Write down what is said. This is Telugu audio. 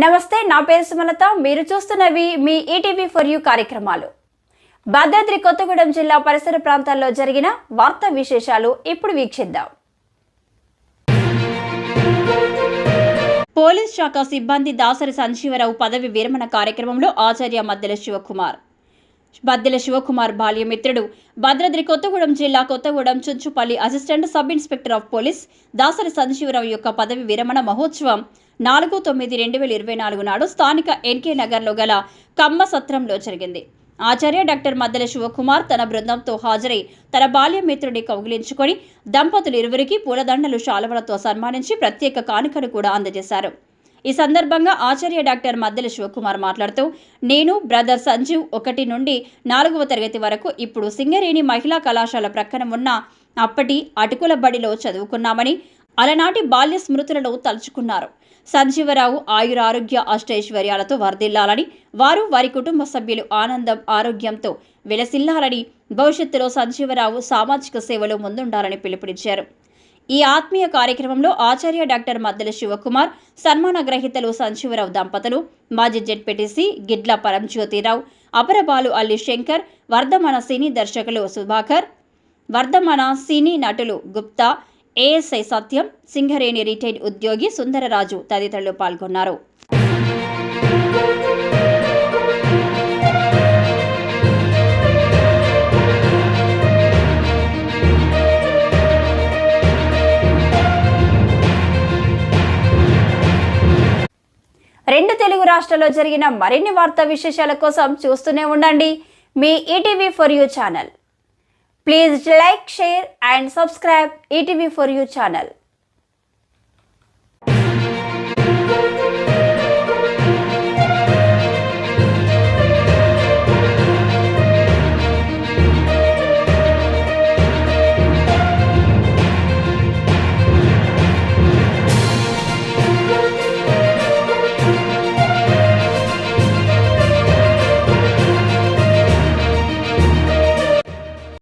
నమస్తే, నా పేరు సుమలత. మీరు చూస్తున్నవి మీ ఈటీవీ ఫర్ యూ కార్యక్రమాలు. భద్రాద్రి కొత్తగూడెం జిల్లా పరిసర ప్రాంతాల్లో జరిగిన వార్తా విశేషాలు ఇప్పుడు వీక్షిద్దాం. పోలీస్ శాఖ సిబ్బంది దాసరి సంజీవరావు పదవి విరమణ కార్యక్రమంలో ఆచార్య మద్దెల శివకుమార్ బాల్యమిత్రుడు భద్రాద్రి కొత్తగూడెం జిల్లా Kothagudem Chunchupalli assistant sub inspector of police Dasari Sanjeeva Rao యొక్క పదవి విరమణ మహోత్సవం 4/9/2024 నాడు స్థానిక ఎన్కే నగర్లో గల కమ్మ సత్రంలో జరిగింది. ఆచార్య డాక్టర్ మద్దెల శివకుమార్ తన బృందంతో హాజరై తన బాల్యమిత్రుడిని కౌగిలించుకొని దంపతులు ఇరువురికి పూలదండలు శాలువలతో సన్మానించి ప్రత్యేక కానుకను కూడా అందజేశారు. ఈ సందర్భంగా ఆచార్య డాక్టర్ మద్దెల శివకుమార్ మాట్లాడుతూ, నేను బ్రదర్ సంజీవ్ 1 నుండి 4వ తరగతి వరకు ఇప్పుడు సింగరేణి మహిళా కళాశాల ప్రక్కన ఉన్న అప్పటి అటుకుల బడిలో చదువుకున్నామని, అలనాటి బాల్య స్మృతులను తలుచుకున్నారు. సంజీవరావు ఆయురారోగ్య అష్టైశ్వర్యాలతో వర్ధిల్లాలని, వారు వారి కుటుంబ సభ్యులు ఆనందం ఆరోగ్యంతో విలసిల్లాలని, భవిష్యత్తులో సంజీవరావు సామాజిక సేవలో ముందుండాలని పిలుపునిచ్చారు. ఈ ఆత్మీయ కార్యక్రమంలో ఆచార్య డాక్టర్ మద్దెల శివకుమార్, సన్మాన గ్రహీతలు సంజీవరావు దంపతులు, మాజీ జెడ్పీటీసీ గిడ్ల పరంజ్యోతిరావు, అపరబాలు అల్లి శంకర్, వర్ధమాన సినీ దర్శకులు సుభాకర్, వర్ధమాన సినీ నటులు గుప్తా, ఏఎస్ఐ సత్యం, సింగరేణి రిటైర్డ్ ఉద్యోగి సుందరరాజు తదితరులు పాల్గొన్నారు. రెండు తెలుగు రాష్ట్రాల్లో జరిగిన మరిన్ని వార్తా విశేషాల కోసం చూస్తూనే ఉండండి మీ ETV for you channel. Please like, share and subscribe ETV for you channel.